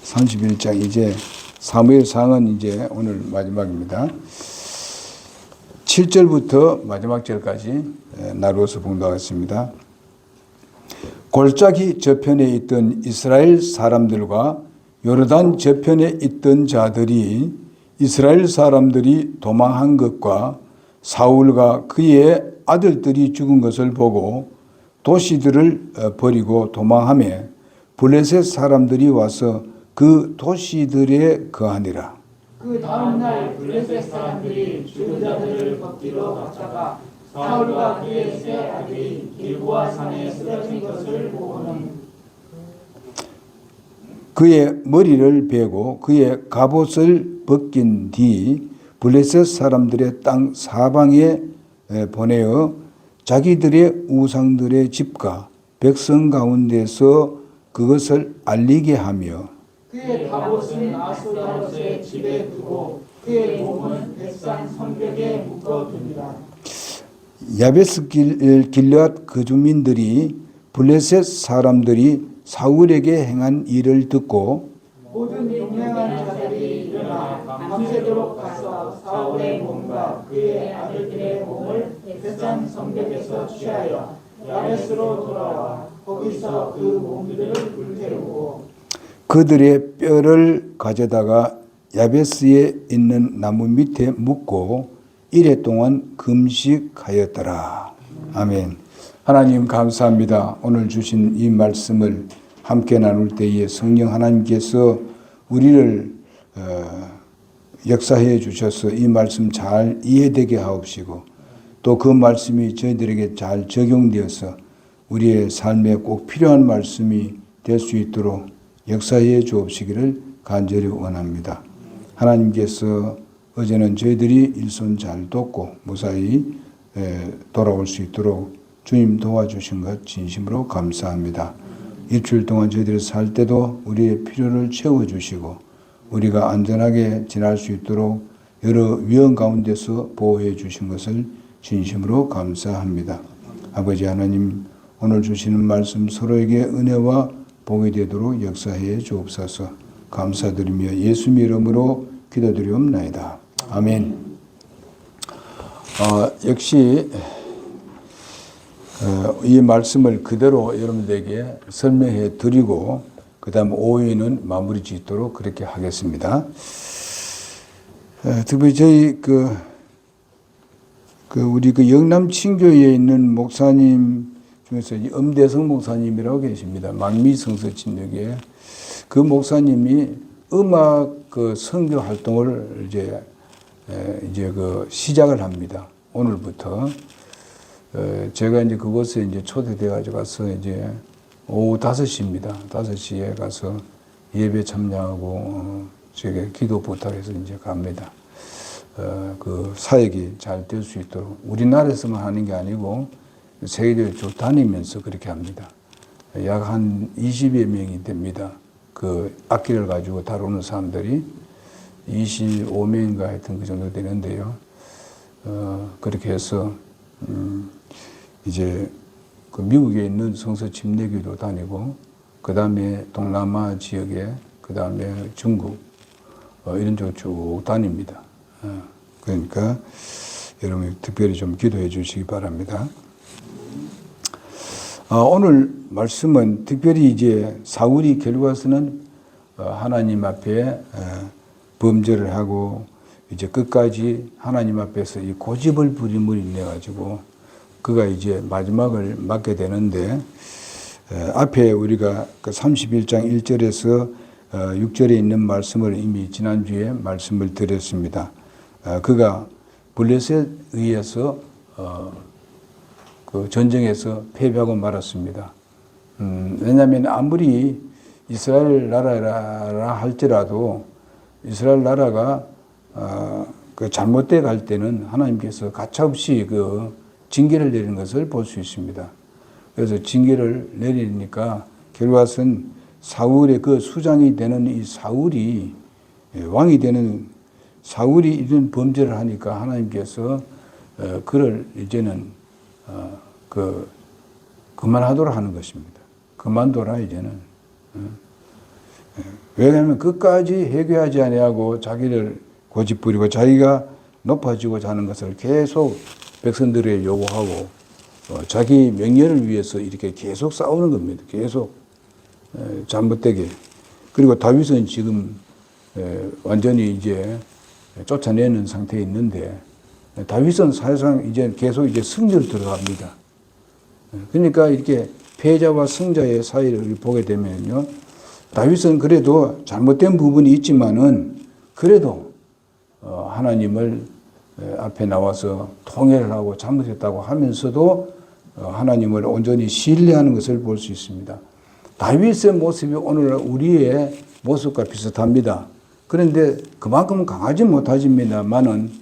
31장 이제 사무엘상은 이제 오늘 마지막입니다. 7절부터 마지막 절까지 나누어서 봉독하겠습니다. 골짜기 저편에 있던 이스라엘 사람들과 요르단 저편에 있던 자들이 이스라엘 사람들이 도망한 것과 사울과 그의 아들들이 죽은 것을 보고 도시들을 버리고 도망하며 블레셋 사람들이 와서 그 도시들에 거하니라. 그 다음 날 블레셋 사람들이 죽은 자들을 걷기로 갔다가 사울과 그의 세 아들이 길보아 산에 쓰러진 것을 보고는 그의 머리를 베고 그의 갑옷을 벗긴 뒤 블레셋 사람들의 땅 사방에 보내어 자기들의 우상들의 집과 백성 가운데서 그것을 알리게 하며 그의 갑옷은 아스타롯의 집에 두고 그의 몸은 백산 성벽에 묶어둡니다. 야베스 길앗 거주민들이 블레셋 사람들이 사울에게 행한 일을 듣고 모든 용맹한 자들이 일어나 밤새도록 가서 사울의 몸과 그의 아들들의 몸을 백산 성벽에서 취하여 야베스로 돌아와 거기서 그 몸들을 불태우고 그들의 뼈를 가져다가 야베스에 있는 나무 밑에 묻고 이래 동안 금식하였더라. 아멘. 하나님 감사합니다. 오늘 주신 이 말씀을 함께 나눌 때에 성령 하나님께서 우리를 역사해 주셔서 이 말씀 잘 이해되게 하옵시고 또 그 말씀이 저희들에게 잘 적용되어서 우리의 삶에 꼭 필요한 말씀이 될 수 있도록 역사해 주옵시기를 간절히 원합니다. 하나님께서 어제는 저희들이 일손 잘 돕고 무사히 돌아올 수 있도록 주님 도와주신 것 진심으로 감사합니다. 일주일 동안 저희들이 살 때도 우리의 필요를 채워주시고 우리가 안전하게 지날 수 있도록 여러 위험 가운데서 보호해 주신 것을 진심으로 감사합니다. 아버지 하나님, 오늘 주시는 말씀 서로에게 은혜와 복이 되도록 역사해 주옵소서. 감사드리며 예수님 이름으로 기도드리옵나이다. 아멘. 역시 이 말씀을 그대로 여러분들에게 설명해 드리고 그 다음 5위는 마무리 짓도록 그렇게 하겠습니다. 특별히 저희 우리 영남 친교에 있는 목사님 중에서 엄대성 목사님이라고 계십니다. 망미성서 진역에 그 목사님이 음악 선교 활동을 이제 시작을 합니다. 오늘부터 제가 이제 그곳에 이제 초대돼 가지고 가서 이제 오후 5시입니다. 5시에 가서 예배 참여하고 제가 기도 부탁해서 이제 갑니다. 그 사역이 잘 될 수 있도록 우리나라에서만 하는 게 아니고 세계적으로 쭉 다니면서 그렇게 합니다. 약 한 20여 명이 됩니다. 그 악기를 가지고 다루는 사람들이 25명인가 하여튼 그 정도 되는데요. 그렇게 해서 이제 그 미국에 있는 성서 침례교도 다니고 그 다음에 동남아 지역에 그 다음에 중국 이런 쪽 쭉 다닙니다. 그러니까 여러분 특별히 좀 기도해 주시기 바랍니다. 오늘 말씀은 특별히 이제 사울이 결과서는 하나님 앞에 범죄를 하고 이제 끝까지 하나님 앞에서 이 고집을 부림을 인해 가지고 그가 이제 마지막을 맞게 되는데 앞에 우리가 그 31장 1절에서 6절에 있는 말씀을 이미 지난주에 말씀을 드렸습니다. 그가 블레셋에 의해서 그 전쟁에서 패배하고 말았습니다. 왜냐하면 아무리 이스라엘 나라라 할지라도 이스라엘 나라가 그 잘못돼 갈 때는 하나님께서 가차없이 그 징계를 내리는 것을 볼 수 있습니다. 그래서 징계를 내리니까 결과는 사울의 그 수장이 되는 이 사울이 왕이 되는 사울이 이런 범죄를 하니까 하나님께서 그를 이제는 그만하도록 하는 것입니다. 그만둬라 이제는. 왜냐하면 끝까지 회개하지 아니하고 자기를 고집부리고 자기가 높아지고자 하는 것을 계속 백성들에게 요구하고 자기 명예를 위해서 이렇게 계속 싸우는 겁니다. 계속 잘못되게. 그리고 다윗은 지금 완전히 이제 쫓아내는 상태에 있는데 다윗은 사실상 이제 계속 이제 승리로 들어갑니다. 그러니까 이렇게 패자와 승자의 사이를 보게 되면요, 다윗은 그래도 잘못된 부분이 있지만은 그래도 하나님을 앞에 나와서 통회를 하고 잘못했다고 하면서도 하나님을 온전히 신뢰하는 것을 볼 수 있습니다. 다윗의 모습이 오늘 우리의 모습과 비슷합니다. 그런데 그만큼 강하지 못하지만은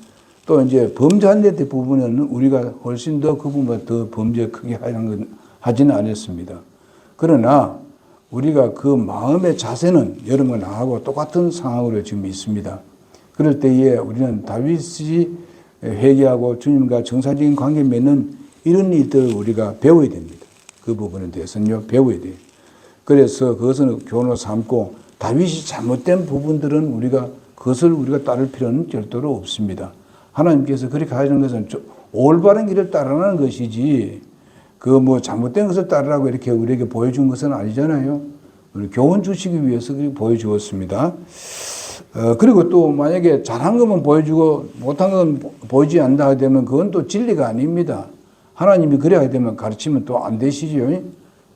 또 이제 범죄한 데 부분은 우리가 훨씬 더 그분보다 더 범죄 크게 하지는 않았습니다. 그러나 우리가 그 마음의 자세는 여러분 나하고 똑같은 상황으로 지금 있습니다. 그럴 때에 우리는 다윗이 회개하고 주님과 정상적인 관계 맺는 이런 일들을 우리가 배워야 됩니다. 그 부분에 대해서는요, 배워야 돼요. 그래서 그것은 교훈으로 삼고 다윗이 잘못된 부분들은 우리가 그것을 우리가 따를 필요는 절대로 없습니다. 하나님께서 그렇게 하시는 것은 올바른 길을 따르라는 것이지 그 뭐 잘못된 것을 따르라고 이렇게 우리에게 보여준 것은 아니잖아요. 우리 교훈 주시기 위해서 그렇게 보여주었습니다. 그리고 또 만약에 잘한 것만 보여주고 못한 건 보이지 않는다 되면 그건 또 진리가 아닙니다. 하나님이 그래야 되면 가르치면 또 안 되시죠.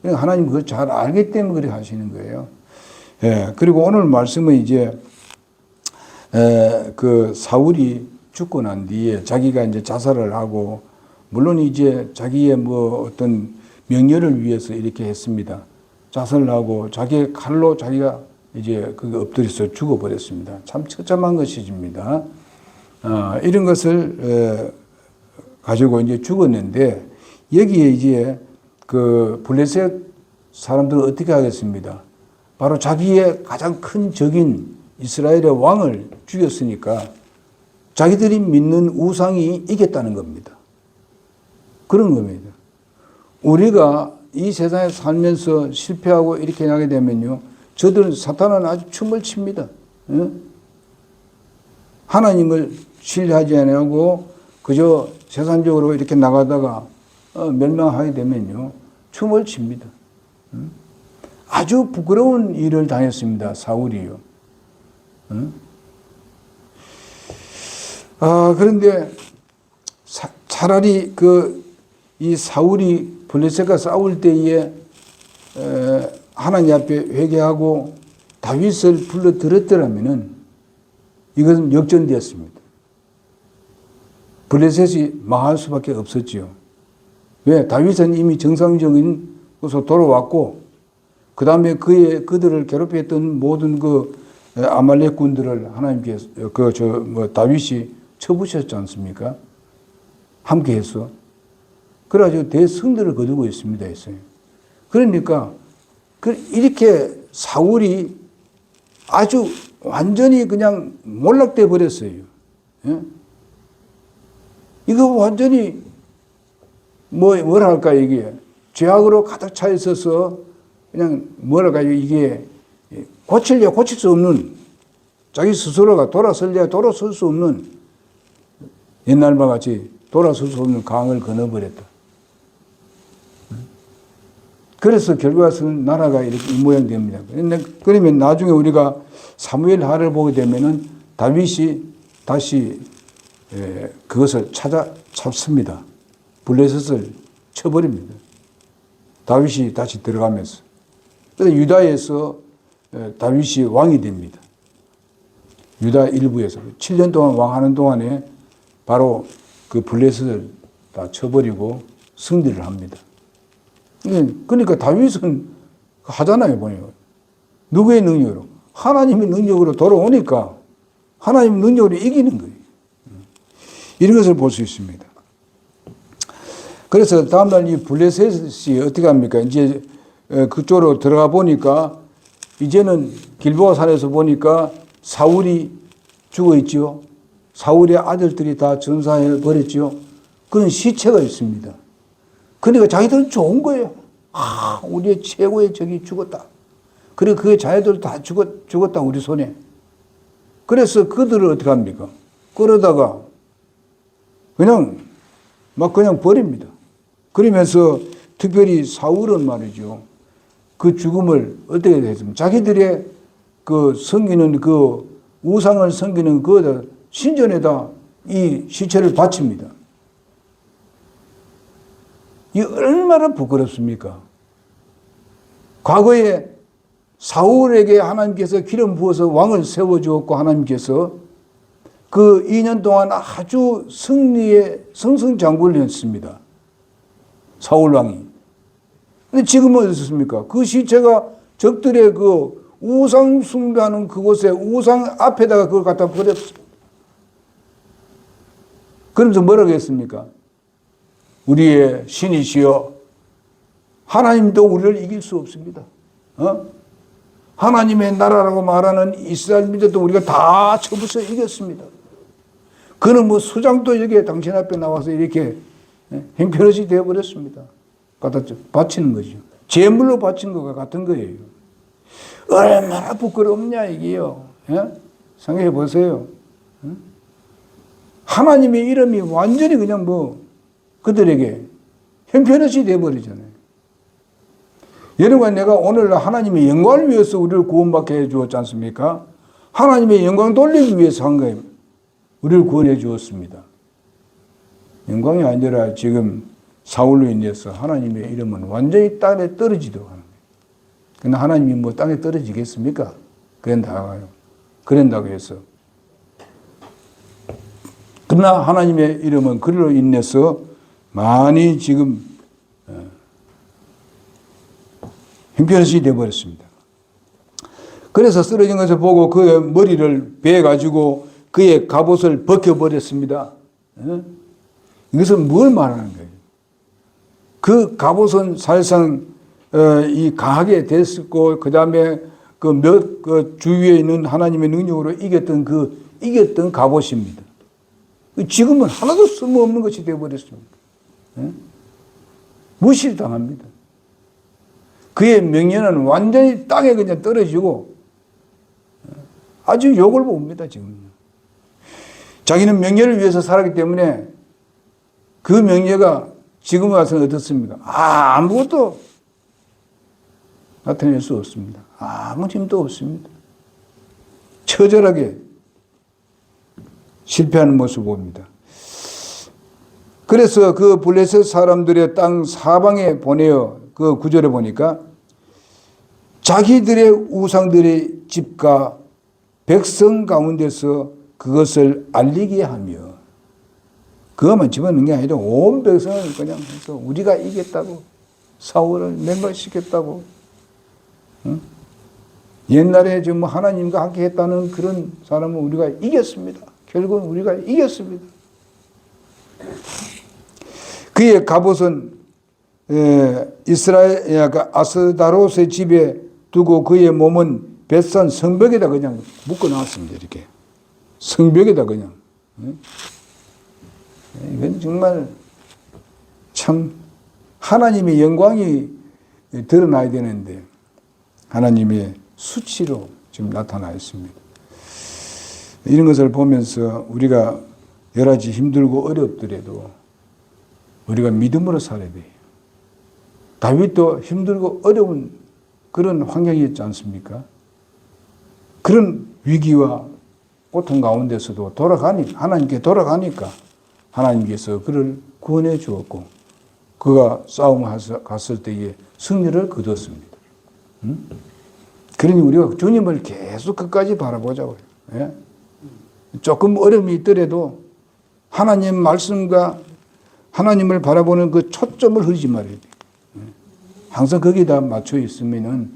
하나님 그걸 잘 알기 때문에 그렇게 하시는 거예요. 예, 그리고 오늘 말씀은 이제 그 사울이 죽고 난 뒤에 자기가 이제 자살을 하고 물론 이제 자기의 뭐 어떤 명예를 위해서 이렇게 했습니다. 자살을 하고 자기의 칼로 자기가 이제 그게 엎드려서 죽어버렸습니다. 참 처참한 것이집니다. 이런 것을 가지고 이제 죽었는데 여기에 이제 그 블레셋 사람들은 어떻게 하겠습니다? 바로 자기의 가장 큰 적인 이스라엘의 왕을 죽였으니까 자기들이 믿는 우상이 이겼다는 겁니다. 그런 겁니다. 우리가 이 세상에 살면서 실패하고 이렇게 나게 되면요, 저들은 사탄은 아주 춤을 칩니다. 하나님을 신뢰하지 않고 그저 세상적으로 이렇게 나가다가 멸망하게 되면요, 춤을 칩니다. 아주 부끄러운 일을 당했습니다. 사울이요. 그런데 차라리 이 사울이 블레셋과 싸울 때에 하나님 앞에 회개하고 다윗을 불러 들었더라면은 이것은 역전되었습니다. 블레셋이 망할 수밖에 없었지요. 왜? 다윗은 이미 정상적인 곳으로 돌아왔고, 그 다음에 그들을 괴롭혔던 모든 그 아말렉 군들을 하나님께서, 다윗이 쳐부셨지 않습니까? 함께 해서. 그래가지고 대승들을 거두고 있습니다. 했어요. 그러니까, 이렇게 사울이 아주 완전히 그냥 몰락돼 버렸어요. 예? 이거 완전히 뭐라 할까 이게 죄악으로 가득 차 있어서 그냥 뭐랄까요 이게 고칠 수 없는 자기 스스로가 돌아설 수 없는 옛날과 같이 돌아설 수 없는 강을 건너버렸다. 그래서 결과적으로 나라가 이렇게 이 모양 됩니다. 그러면 나중에 우리가 사무엘 하를 보게 되면은 다윗이 다시 그것을 찾습니다. 블레셋을 쳐버립니다. 다윗이 다시 들어가면서. 그래서 유다에서 다윗이 왕이 됩니다. 유다 일부에서 7년 동안 왕하는 동안에 바로 그 블레셋을 다 쳐버리고 승리를 합니다. 그러니까 다윗은 하잖아요, 보니까. 누구의 능력으로? 하나님의 능력으로 돌아오니까 하나님의 능력으로 이기는 거예요. 이런 것을 볼 수 있습니다. 그래서 다음날 이 블레셋이 어떻게 합니까? 이제 그쪽으로 들어가 보니까 이제는 길보아 산에서 보니까 사울이 죽어 있죠. 사울의 아들들이 다 전사해 버렸죠. 그런 시체가 있습니다. 그러니까 자기들은 좋은 거예요. 우리의 최고의 적이 죽었다. 그리고 그 자녀들 다 죽었다 우리 손에. 그래서 그들을 어떻게 합니까? 끌어다가 그냥 버립니다. 그러면서 특별히 사울은 말이죠. 그 죽음을 어떻게 했습니까? 자기들의 그 섬기는 그 우상을 섬기는 그 신전에다 이 시체를 바칩니다. 이 얼마나 부끄럽습니까? 과거에 사울에게 하나님께서 기름 부어서 왕을 세워주었고 하나님께서 그 2년 동안 아주 승리의 승승장구를 했습니다. 사울 왕이. 근데 지금은 어떻습니까? 그 시체가 적들의 그 우상 숭배하는 그곳에 우상 앞에다가 그걸 갖다 버렸어요. 그러면서 뭐라고 했습니까? 우리의 신이시여 하나님도 우리를 이길 수 없습니다. 하나님의 나라라고 말하는 이스라엘 민족도 우리가 다 쳐부숴 이겼습니다. 그는 뭐 수장도 여기에 당신 앞에 나와서 이렇게 형편없이 되어버렸습니다. 갖다 바치는 거죠. 제물로 바친 것과 같은 거예요. 얼마나 부끄럽냐 이게요. 생각해 보세요. 하나님의 이름이 완전히 그냥 뭐 그들에게 형편없이 되어버리잖아요. 여러분, 내가 오늘 하나님의 영광을 위해서 우리를 구원받게 해 주었지 않습니까? 하나님의 영광 돌리기 위해서 한 거예요. 우리를 구원해 주었습니다. 영광이 아니라 지금 사울로 인해서 하나님의 이름은 완전히 땅에 떨어지도록 하는 거예요. 그러나 하나님이 뭐 땅에 떨어지겠습니까? 그런다고 해서. 그러나 하나님의 이름은 그로 인해서 많이 지금 형편없이 되어버렸습니다. 그래서 쓰러진 것을 보고 그의 머리를 베어가지고 그의 갑옷을 벗겨버렸습니다. 이것은 뭘 말하는 거예요? 그 갑옷은 사실상 이 강하게 됐었고 그 다음에 그 주위에 있는 하나님의 능력으로 이겼던 갑옷입니다. 지금은 하나도 쓸모없는 것이 되어버렸습니다. 무시를 당합니다. 그의 명예는 완전히 땅에 그냥 떨어지고 아주 욕을 봅니다, 지금. 자기는 명예를 위해서 살았기 때문에 그 명예가 지금 와서는 어떻습니까? 아무것도 나타낼 수 없습니다. 아무 힘도 없습니다. 처절하게 실패하는 모습을 봅니다. 그래서 그 블레셋 사람들의 땅 사방에 보내어 그 구절에 보니까 자기들의 우상들의 집과 백성 가운데서 그것을 알리게 하며 그것만 집어넣는 게 아니라 온 백성을 그냥 해서 우리가 이겼다고 사울을 맹발시켰다고 옛날에 좀 하나님과 함께 했다는 그런 사람은 우리가 이겼습니다. 결국은 우리가 이겼습니다. 그의 갑옷은 이스라엘 아스다롯의 집에 두고 그의 몸은 벳산 성벽에다 그냥 묶어놨습니다. 이렇게 성벽에다 그냥. 이건 정말 참 하나님의 영광이 드러나야 되는데 하나님의 수치로 지금 나타나 있습니다. 이런 것을 보면서 우리가 여러 가지 힘들고 어렵더라도 우리가 믿음으로 살아야 돼요. 다윗도 힘들고 어려운 그런 환경이었지 않습니까? 그런 위기와 고통 가운데서도 하나님께 돌아가니까 하나님께서 그를 구원해 주었고 그가 싸움을 갔을 때에 승리를 거뒀습니다. 그러니 우리가 주님을 계속 끝까지 바라보자고요. 예? 조금 어려움이 있더라도 하나님 말씀과 하나님을 바라보는 그 초점을 흐리지 말아야 돼요. 항상 거기다 맞춰 있으면은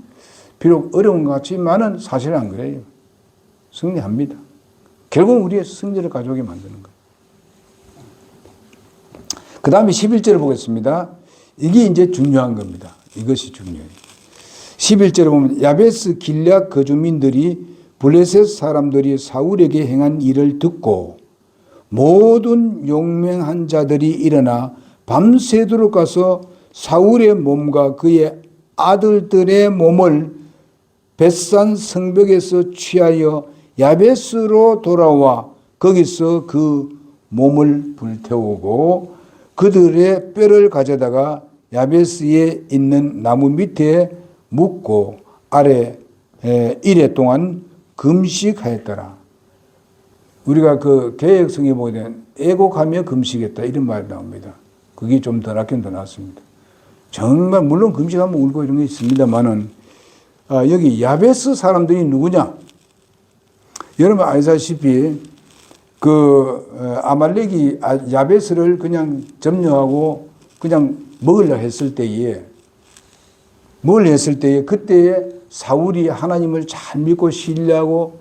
비록 어려운 것 같지만은 사실 안 그래요. 승리합니다. 결국 우리의 승리를 가져오게 만드는 거예요. 그 다음에 11절을 보겠습니다. 이게 이제 중요한 겁니다. 이것이 중요해요. 11절에 보면 야베스 길앗 거주민들이 블레셋 사람들이 사울에게 행한 일을 듣고 모든 용맹한 자들이 일어나 밤새도록 가서 사울의 몸과 그의 아들들의 몸을 벳산 성벽에서 취하여 야베스로 돌아와 거기서 그 몸을 불태우고 그들의 뼈를 가져다가 야베스에 있는 나무 밑에 묻고 아래 이래 동안 금식하였더라. 우리가 그 개역성에 보게 되면 애곡하며 금식했다 이런 말이 나옵니다. 그게 좀 더 낫긴 더 낫습니다. 정말 물론 금식하면 울고 이런 게 있습니다만은 여기 야베스 사람들이 누구냐? 여러분 아시다시피 아말렉이 야베스를 그냥 점령하고 그냥 먹으려 했을 때에 그때에 사울이 하나님을 잘 믿고 신뢰하고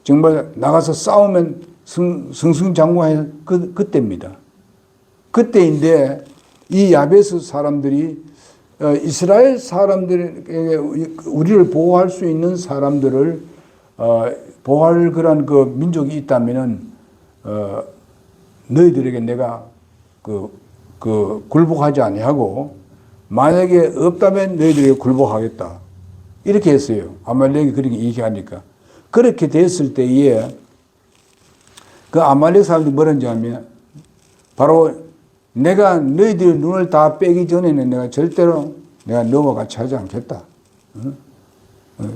정말 나가서 싸우면 승승장구할 그때입니다. 그때인데 이 야베스 사람들이 이스라엘 사람들에게 우리를 보호할 수 있는 사람들을 보호할 그런 그 민족이 있다면은 너희들에게 내가 굴복하지 아니하고 만약에 없다면 너희들에게 굴복하겠다 이렇게 했어요. 아말렉이 그렇게 얘기하니까 그렇게 됐을 때에 그 아말렉 사람들이 뭐라는지 하면 바로 내가 너희들의 눈을 다 빼기 전에는 내가 절대로 내가 너와 같이 하지 않겠다.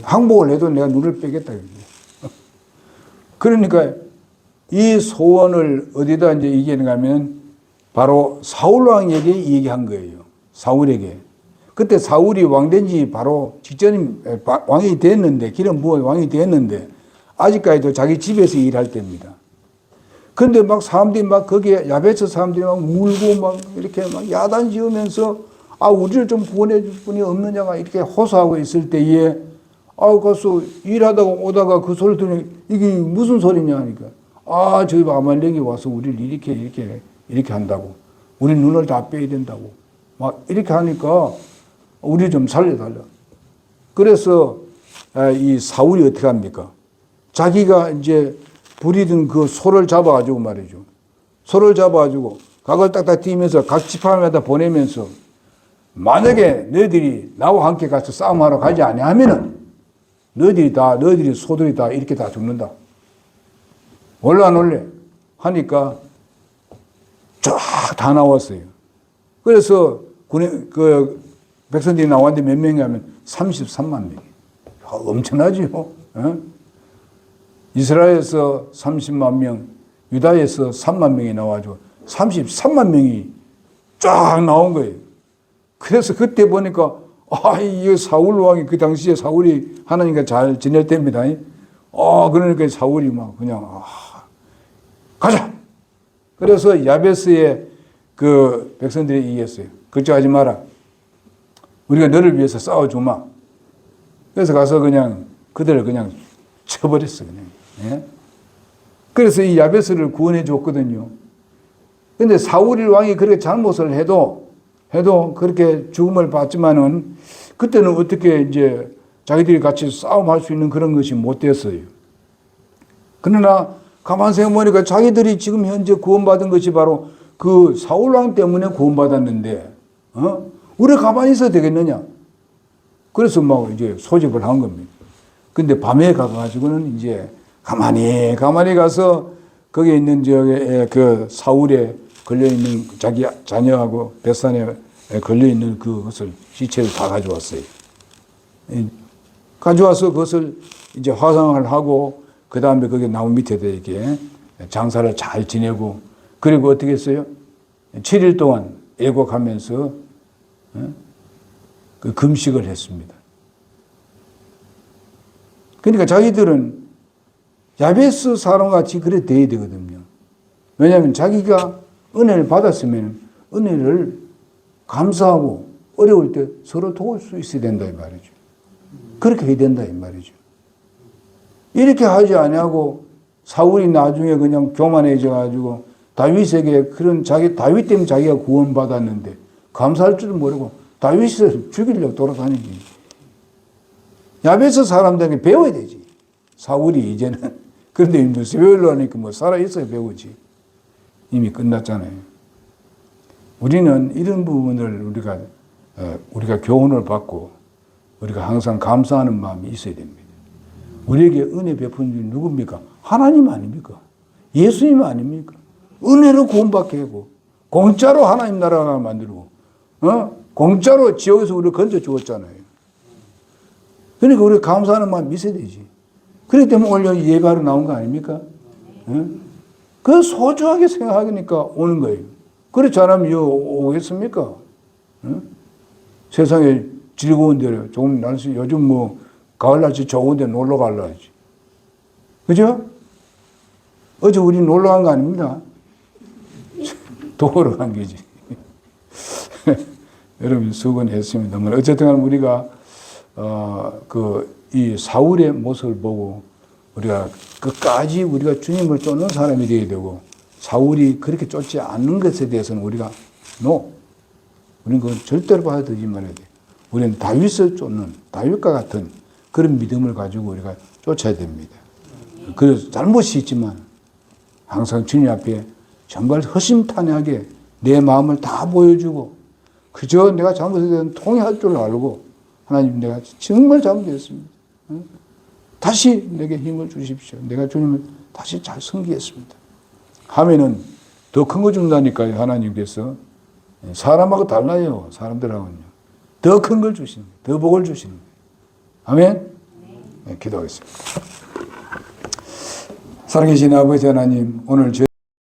항복을 해도 내가 눈을 빼겠다. 그러니까 이 소원을 어디다 이제 얘기하는가 하면 바로 사울 왕에게 얘기한 거예요. 사울에게. 그때 사울이 왕된 지 바로 직전이 왕이 됐는데, 기름 부어 왕이 됐는데, 아직까지도 자기 집에서 일할 때입니다. 근데 막 사람들이 막 거기에 야베스 사람들이 막 울고 막 이렇게 막 야단 지으면서 우리를 좀 구원해 줄 분이 없느냐가 이렇게 호소하고 있을 때에 가서 일하다가 오다가 그 소리 들으니 이게 무슨 소리냐 하니까 저희 아말렉이 와서 우리를 이렇게 한다고. 우리 눈을 다 빼야 된다고. 막 이렇게 하니까 우리 좀 살려달라. 그래서 이 사울이 어떻게 합니까? 자기가 이제 부리던 그 소를 잡아가지고 말이죠. 소를 잡아가지고 각을 딱딱 띄면서 각 지파마다 보내면서 만약에 너희들이 나와 함께 가서 싸움하러 가지 아니하면은 너희들이 소들이 다 이렇게 다 죽는다. 올래 안 올래? 하니까 쫙 다 나왔어요. 그래서 백성들이 나왔는데 몇 명이 하면 33만 명. 엄청나죠? 이스라엘에서 30만 명, 유다에서 3만 명이 나와가지고 33만 명이 쫙 나온 거예요. 그래서 그때 보니까 이 사울 왕이 그 당시에 사울이 하나님과 잘 지낼 때입니다. 그러니까 사울이 막 그냥 가자. 그래서 야베스의 그 백성들이 얘기했어요. 걱정하지 마라. 우리가 너를 위해서 싸워주마. 그래서 가서 그냥 그들을 그냥 쳐버렸어 그냥. 예? 그래서 이 야베스를 구원해 줬거든요. 근데 사울 왕이 그렇게 잘못을 해도 그렇게 죽음을 받지만은 그때는 어떻게 이제 자기들이 같이 싸움할 수 있는 그런 것이 못 됐어요. 그러나 가만 생각해보니까 자기들이 지금 현재 구원받은 것이 바로 그 사울 왕 때문에 구원받았는데, 우리 가만히 있어도 되겠느냐? 그래서 막 이제 소집을 한 겁니다. 근데 밤에 가가지고는 이제 가만히 가서 거기에 있는 그 사울에 걸려있는 자기 자녀하고 벳산에 걸려있는 그것을 시체를 다 가져왔어요. 가져와서 그것을 이제 화상을 하고 그 다음에 거기 나무 밑에다 이렇게 장사를 잘 지내고 그리고 어떻게 했어요? 7일 동안 애곡하면서 그 금식을 했습니다. 그러니까 자기들은 야베스 사람같이 그래 돼야 되거든요. 왜냐하면 자기가 은혜를 받았으면 은혜를 감사하고 어려울 때 서로 도울 수 있어야 된다 이 말이죠. 그렇게 해야 된다 이 말이죠. 이렇게 하지 아니하고 사울이 나중에 그냥 교만해져 가지고 다윗에게 그런 다윗 때문에 자기가 구원받았는데 감사할 줄은 모르고 다윗을 죽이려고 돌아다니지. 야베스 사람들에게 배워야 되지. 사울이 이제는. 그런데 무슨 배우려고 하니까 뭐 살아있어야 배우지. 이미 끝났잖아요. 우리는 이런 부분을 우리가 교훈을 받고 우리가 항상 감사하는 마음이 있어야 됩니다. 우리에게 은혜 베푼 분이 누굽니까? 하나님 아닙니까? 예수님 아닙니까? 은혜로 구원받게 하고 공짜로 하나님 나라가 만들고 공짜로 지옥에서 우리를 건져 주었잖아요. 그러니까 우리가 감사하는 마음이 있어야 되지. 그렇기 때문에 오늘 예배하러 나온 거 아닙니까? 그 소중하게 생각하니까 오는 거예요. 그렇지 않으면 오겠습니까? 세상에 즐거운 데로 조금 날씨 요즘 뭐 가을 날씨 좋은 데 놀러 가려야지. 그죠? 어제 우리 놀러 간 거 아닙니다. 도로 간 거지. 여러분 수고했습니다. 어쨌든 간에 우리가 이 사울의 모습을 보고 우리가 끝까지 우리가 주님을 쫓는 사람이 되어야 되고 사울이 그렇게 쫓지 않는 것에 대해서는 우리가 우리는 그건 절대로 받아들이지 말아야 돼. 우리는 다윗을 쫓는 다윗과 같은 그런 믿음을 가지고 우리가 쫓아야 됩니다. 그래서 잘못이 있지만 항상 주님 앞에 정말 허심탄회하게 내 마음을 다 보여주고 그저 내가 잘못에 대한 통회할 줄 알고 하나님 내가 정말 잘못했습니다. 다시 내게 힘을 주십시오. 내가 주님을 다시 잘 섬기겠습니다. 하면은 더 큰 거 준다니까요. 하나님께서. 사람하고 달라요. 사람들하고는요. 더 큰 걸 주시는 거예요. 더 복을 주시는 거예요. 아멘? 네, 기도하겠습니다. 살아계신 아버지 하나님, 오늘